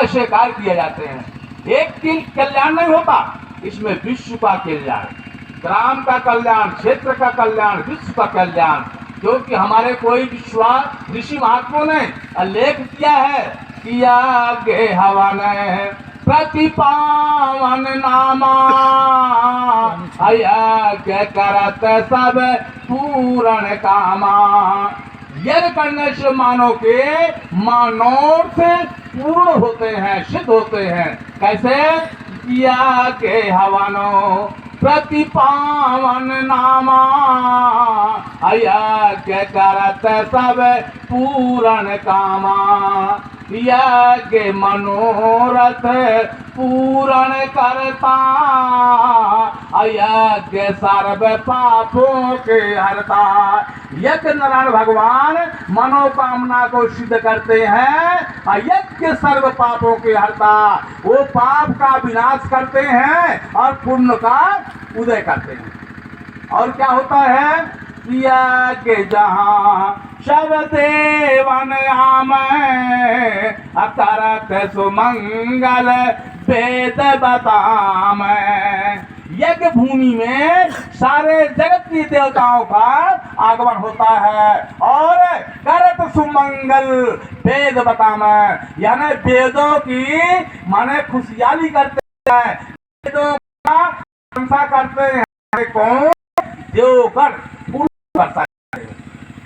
ऐसे कार्य किए जाते हैं। एक की कल्याण नहीं होता, इसमें विश्व का कल्याण, ग्राम का कल्याण, क्षेत्र का कल्याण, विश्व का कल्याण। क्योंकि हमारे कोई विश्वास ऋषि महात्माओं ने लेख किया है, किया गे हवन प्रति पावन नामा, यज्ञ करत सब पूर्ण कामा। यज्ञ करने से मानव के मनोरथ पूर्ण होते हैं, सिद्ध होते हैं। कैसे? किया के हवनो प्रति पावन नामा, यज्ञ करत सब पूर्ण कामा। यज्ञ मनोरथ पूर्ण करता, यज्ञ सर्व पापों के हरता। यज्ञ नारायण भगवान मनोकामना को सिद्ध करते हैं, यज्ञ सर्व पापों के हरता। वो पाप का विनाश करते हैं और पुण्य का उदय करते हैं। और क्या होता है? यज्ञ जहाँ सब देवन आमय, करत सुमंगल वेद बतामय। यज्ञ भूमि में सारे जगत की देवताओं का आगमन होता है और करत सुमंगल वेद बतामय, यानी वेदों की माने खुशहाली करते हैं, वेदों का प्रशंसा करते हैं। कौन? देवगण पूर्ण करता है,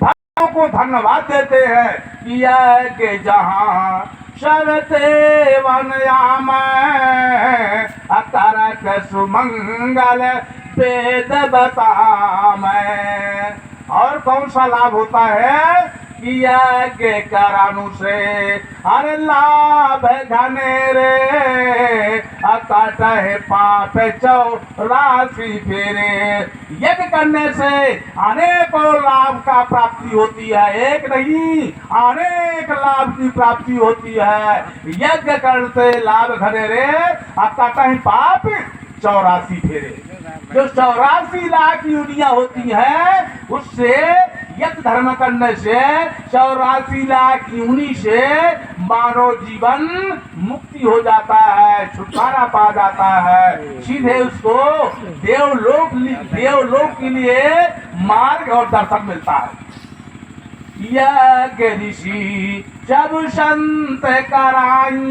भक्तों को धन्यवाद देते हैं। किया के जहाँ सब देवन आमय, करत सुमंगल वेद बतामय। और कौन सा लाभ होता है? किया के करानु से अरे लाभ घनेरे, कट है पाप 84 फेरे। यज्ञ करने से अनेकों लाभ का प्राप्ति होती है, एक नहीं अनेक लाभ की प्राप्ति होती है। यज्ञ करते लाभ घनेरे, कट है पाप 84 फेरे। जो 84 लाख योनियां होती है, उससे यज्ञ धर्म करने से 84 लाख योनि से मानव जीवन मुक्ति हो जाता है, छुटकारा पा जाता है। सीधे उसको देवलोक के लिए मार्ग और दर्शन मिलता है। यज्ञ ऋषि जब संत कराई,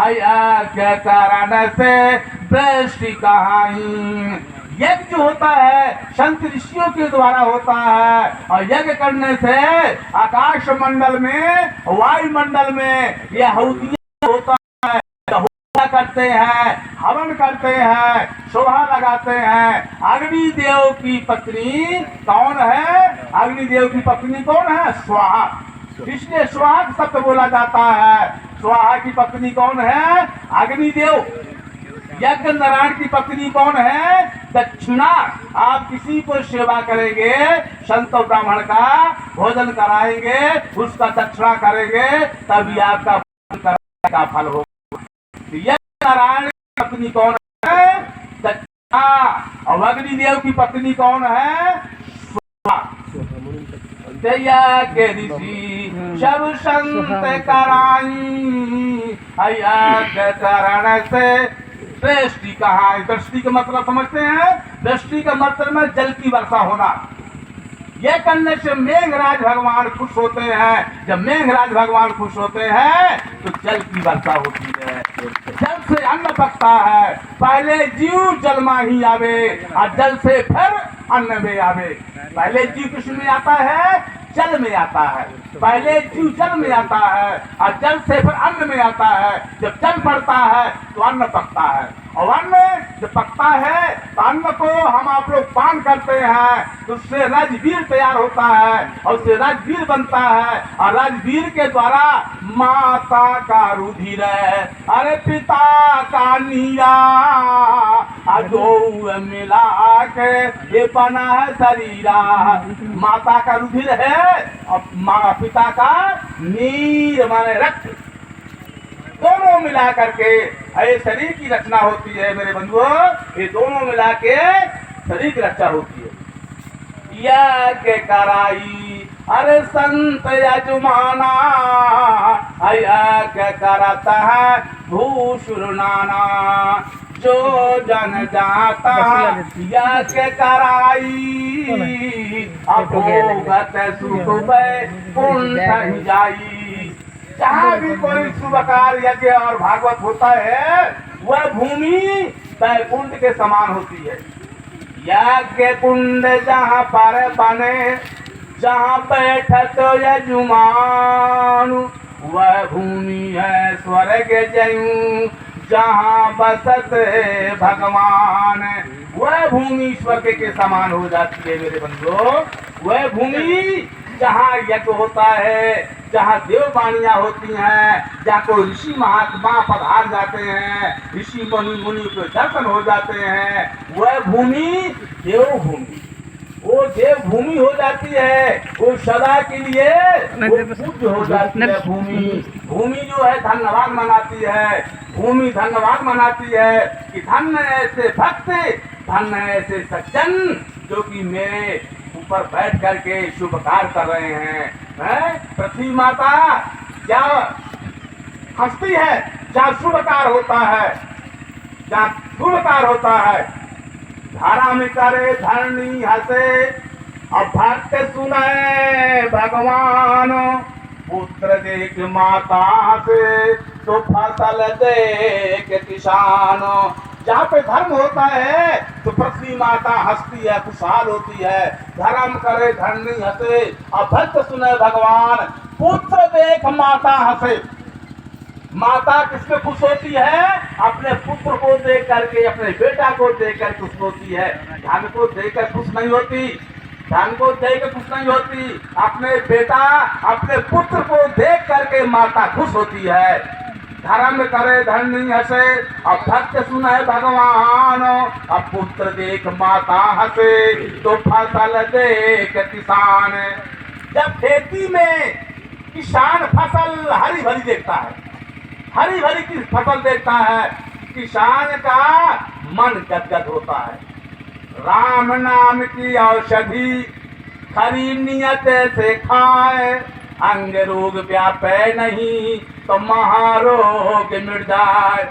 यज्ञ करण से दृष्टि कहाई। यज्ञ जो होता है संत ऋषियों के द्वारा होता है, और यज्ञ करने से आकाश मंडल में, वायुमंडल में यह हवदिया होता है, हवदिया करते हैं, हवन करते हैं, शोभा लगाते हैं। अग्निदेव की पत्नी कौन है? अग्निदेव की पत्नी कौन है? स्वाहा। इसलिए स्वाहा शब्द बोला जाता है। स्वाहा की पत्नी कौन है? अग्निदेव। यज्ञ नारायण की पत्नी कौन है? दक्षिणा। आप किसी को सेवा करेंगे, संत ब्राह्मण का भोजन कराएंगे, उसका दक्षिणा करेंगे, तभी आपका भोजन का फल होगा। यज्ञ नारायण की पत्नी कौन है? दक्षिणा। और अग्निदेव की पत्नी कौन है? यज्ञ ऋषि सब संत कराई, यज्ञ करण से दृष्टि कहा। दृष्टि का मतलब समझते हैं? दृष्टि का मतलब में जल की वर्षा होना। यह करने से मेघराज भगवान खुश होते हैं। जब मेघराज भगवान खुश होते हैं तो जल की वर्षा होती है, जल से अन्न पकता है। पहले जीव जल में ही आवे और जल से फिर अन्न में आवे। पहले जीव किस में आता है? जल में आता है। पहले जीव जल में आता है और जल से फिर अन्न में आता है। जब जल बढ़ता है तो अन्न पकता है, और अन्न जब पकता है तो अन्न को हम आप लोग पान करते हैं, तो उससे राजवीर तैयार होता है और उससे राजवीर बनता है। और राजवीर के द्वारा माता का रुधिर, अरे पिता का नीरा, दो मिला के ये बना है शरीरा। माता का रुधिर है और पिता का नीर माने रक्त, दोनों मिला करके ये शरीर की रचना होती है। मेरे बंधुओं, ये दोनों मिला के शरीर की रक्षा होती है। यज्ञ कराई। अरे संत यजमाना यज्ञ करता है भूषुर नाना, जो जन जाता यज्ञ कराई, अभोगत सुख कुंठ जाई। जहाँ भी कोई शुभ कार्य यज्ञ और भागवत होता है वह भूमि बैकुंठ के समान होती है। यज्ञ कुंड जहाँ पर बने, जहाँ बैठत यजमान, वह भूमि है स्वर्ग जयू, जहाँ बसत भगवान। वह भूमि स्वर्ग के समान हो जाती है मेरे बंधुओं। वह भूमि जहाँ यज्ञ होता है, जहाँ देववाणियाँ होती हैं, जहाँ कोई ऋषि महात्मा पधार जाते हैं, ऋषि मुनि के दर्शन हो जाते हैं, वह भूमि देवभूमि, वो देवभूमि हो जाती है। वो सदा के लिए वो पूज्य हो जाती है भूमि। भूमि जो है धन्यवाद मनाती है, भूमि धन्यवाद मनाती है कि धन्य ऐसे भक्त, धन्य ऐसे सज्जन जो कि मेरे ऊपर बैठ करके शुभ कार्य कर रहे हैं। पृथ्वी माता क्या हंसती है जहाँ शुभ कार्य होता है, जहाँ शुभ कार्य होता है। धारा में करे धरणी हंसे, अब भक्त सुने भगवान, पुत्र देख माता से तो फसल देख किसान। जहाँ पे धर्म होता है तो पृथ्वी माता हंसती है, खुशहाल होती है। धर्म करे धरणी हंसे, अब भक्त सुने भगवान, पुत्र देख माता हंसे। माता किससे खुश होती है? अपने पुत्र को देख करके, अपने बेटा को देख कर खुश होती है। धन को देखकर खुश नहीं होती, धन को देख कर खुश नहीं होती। अपने बेटा, अपने पुत्र को देख करके माता खुश होती है। धर्म करे धरणी हंसे, अब भक्त सुने भगवान, अब पुत्र देख माता हंसे तो फसल देख किसान। जब खेती में किसान फसल हरी भरी देखता है, हरी भरी की फसल देखता है, किसान का मन गदगद होता है। राम नाम की औषधि खरी नियत से खाए, अंग रोग व्यापे नहीं तो महारोग मिट जाए।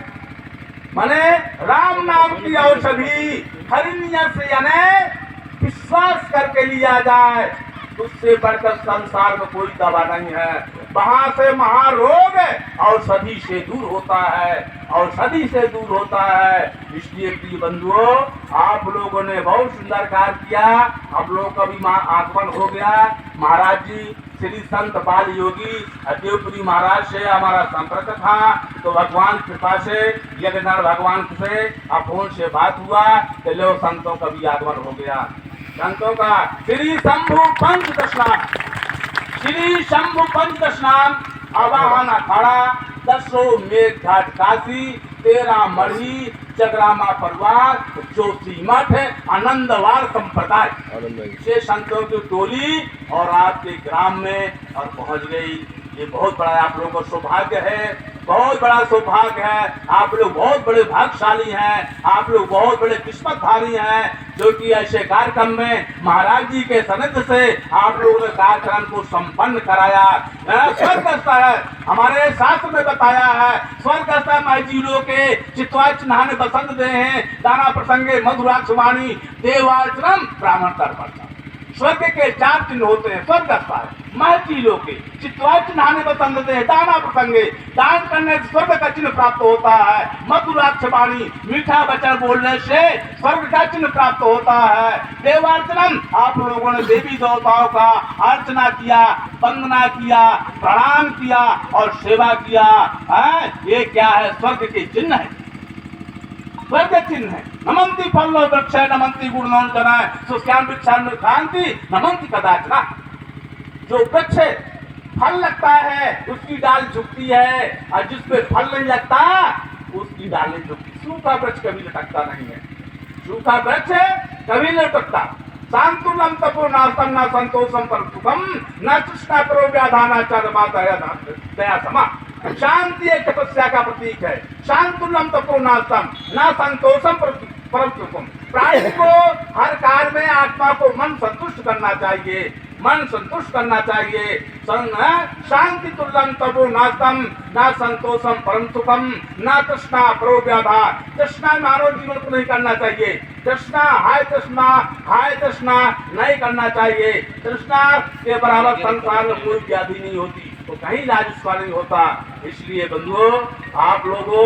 माने राम नाम की औषधि खरी नियत से यानी विश्वास करके लिया जाए, उससे बढ़कर संसार में कोई दवा नहीं है। वहां से महारोग औषधि से दूर होता है, औषधि से दूर होता है। इसलिए प्रिय बंधुओं, आप लोगों ने बहुत सुंदर कार्य किया। आप लोगों का भी आगमन हो गया। महाराज जी श्री संत बाल योगी देवपुरी महाराज से हमारा संपर्क था, तो भगवान कृपा से, यज्ञनाथ भगवान से फोन से बात हुआ तो लो संतों का भी आगमन हो गया। संतों का श्री शंभु पंचदशनाम, श्री शंभु पंचदशनाम आवाहन अखाड़ा, 10 मेघ घाट काशी, 13 मढ़ी जगरामा परिवार, जोशी मठ, आनंदवार संप्रदाय से संतों की टोली और आपके ग्राम में और पहुंच गई। ये बहुत बड़ा आप लोगों का सौभाग्य है, बहुत बड़ा सौभाग्य है। आप लोग बहुत बड़े भाग्यशाली हैं, आप लोग बहुत बड़े किस्मतधारी हैं जो कि ऐसे कार्यक्रम में महाराज जी के सानिध्य से आप लोगों ने कार्यक्रम को संपन्न कराया। स्वर्गस्थ है, हमारे शास्त्र में बताया है, स्वर्गस्थ माई जी लोग के चित्वा चिन्हाने बसंत दे हैं, दाना प्रसंगे मधुराक्ष वाणी देवाचरम ब्राह्मण तर्पण। स्वर्ग के 4 चिन्ह होते हैं। स्वर्गस्थ है महर्षि लोग के चित्वा चिन्हाने बसंत दे, दाना प्रसंगे, दान करने से स्वर्ग का चिन्ह प्राप्त होता है। मधुराक्ष वाणी, मीठा वचन बोलने से स्वर्ग का चिन्ह प्राप्त होता है। देवार्चनम, आप लोगों ने देवी देवताओं का अर्चना किया, वंदना किया, प्रणाम किया और सेवा किया है। ये क्या है? स्वर्ग के चिन्ह है, स्वर्ग चिन्ह है। नमंती फलो वृक्ष, नमंती गुणों जनाय, सुश्याम वृक्षान क्रांति, नमंती कदाचना। जो वृक्ष फल लगता है उसकी डाल झुकती है, और जिस पे फल नहीं लगता उसकी डाल नहीं झुकती। सूखा वृक्ष कभी लटकता नहीं है, सूखा वृक्ष कभी नहीं लटकता। शांतुलम तपो नास्तम न संतोषम पर सुखम न तृष्णा करो व्याधाना दया समा। शांति एक तपस्या का प्रतीक है। शांतुलम तपो नास्तम न संतोषम पर सुखम। प्राणी को हर काल में आत्मा को मन संतुष्ट करना चाहिए, मन संतुष्ट करना चाहिए। शांति तुल्यम तपो नास्तम ना संतोषम परम सुखम ना तृष्णा प्रोव्याधा। तृष्णा मानव जीवन को नहीं करना चाहिए, तृष्णा हाय तृष्णा नहीं करना चाहिए। तृष्णा के बराबर संसार में कोई व्याधि नहीं होती, तो कहीं इलाज उसका नहीं होता। इसलिए बंधुओं, आप लोगों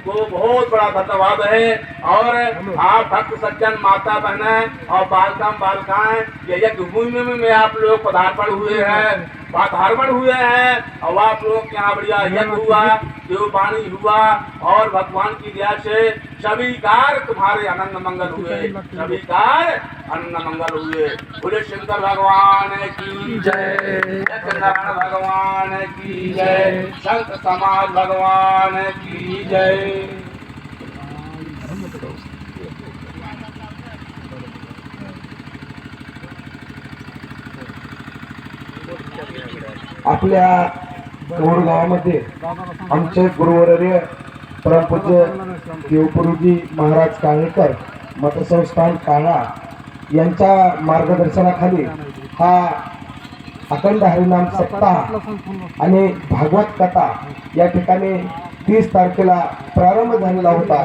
को बहुत बड़ा धन्यवाद है। और आप भक्त सज्जन माता बहनें और बालिकाएं ये यज्ञ भूमि में आप लोग पदार्पण हुए हैं, पदार्पण हुए हैं। और आप लोग के यहाँ बढ़िया यज्ञ हुआ, देववाणी हुआ, और भगवान की दया से सभी कार्य तुम्हारे आनंद मंगल हुए, सभी कार्य आनंद मंगल हुए। बोले शंकर भगवान की जय, सत्यनारायण भगवान की जय, संत समाज भगवान की जय। आपल्या कोर गावामध्ये आमचे गुरुवर्य परमपूज्य देवपुरुजी महाराज काळेकर मतसंस्थान काळा यांच्या मार्गदर्शनाखाली हा अखंड हरिनाम सप्ताह आणि भागवत कथा या ठिकाणी 30 तारखेला प्रारंभ झालेला होता।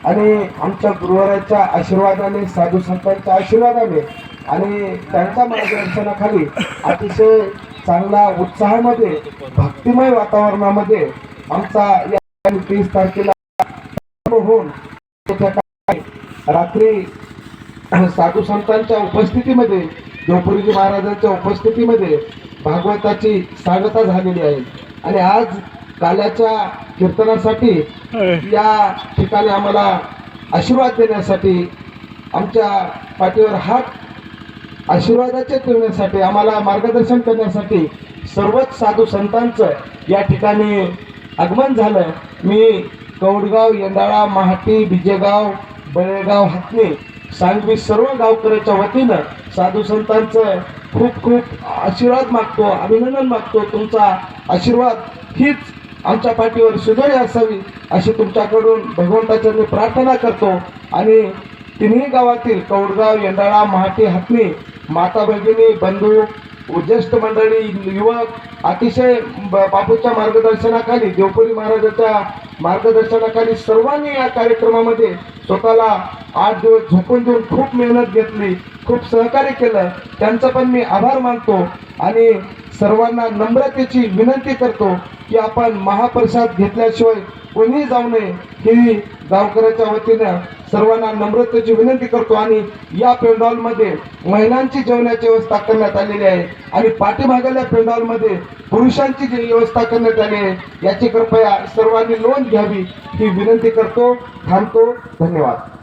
आणि आमच्या गुरुवराच्या आशीर्वादाने, साधू संतांच्या आशीर्वादाने आणि त्यांच्या मार्गदर्शनाखाली अतिशय चांगला उत्साहामध्ये, भक्तिमय वातावरणामध्ये आमचा या 30 तारखेला होऊन रात्री साधू संतांच्या उपस्थितीमध्ये, देवपुरीजी महाराजांच्या उपस्थितीमध्ये भागवताची सांगता झालेली आहे। आणि आज काल्याच्या कीर्तनासाठी या ठिकाणी आम्हाला आशीर्वाद देण्यासाठी, आमच्या पाठीवर हात आशीर्वादाचे ठेवण्यासाठी, आम्हाला मार्गदर्शन करण्यासाठी सर्वच साधू संतांचं या ठिकाणी आगमन झालं। मी कौडगाव, येंडाळा, महाटी, बिजेगाव, बळेगाव, हातणी, सांगवी सर्व गावकऱ्याच्या वतीनं साधू संतांचं खूप खूप आशीर्वाद मागतो, अभिनंदन मागतो। तुमचा आशीर्वाद हीच आमच्या पाठीवर सुदृढ असावी अशी तुमच्याकडून भगवंताचरणी प्रार्थना करतो। आणि तिन्ही गावातील कौडगाव, येंडाळा, महाटी, हातणी माता भगिनी, बंधू, ज्येष्ठ मंडळी, युवक अतिशय बापूच्या मार्गदर्शनाखाली, देवपुरी महाराजाच्या मार्गदर्शनाखाली सर्वांनी या कार्यक्रमामध्ये स्वतःला 8 दिवस झोपून देऊन खूप मेहनत घेतली, खूप सहकार्य केलं। त्यांचा पण मी आभार मानतो। आणि सर्वांना नम्रतेची विनंती करतो की आपण महाप्रसाद घेतल्याशिवाय कोणीही जाऊ नये ही गावकऱ्याच्या वतीनं सर्वांना नम्रतेची विनंती करतो। आणि या पेंडॉलमध्ये महिलांची जेवणाची व्यवस्था करण्यात आलेली आहे आणि पाठीमागल्या पेंडॉलमध्ये पुरुषांची व्यवस्था करण्यात आली आहे। याची कृपया सर्वांनी नोंद घ्यावी ही विनंती करतो। थांबतो। धन्यवाद।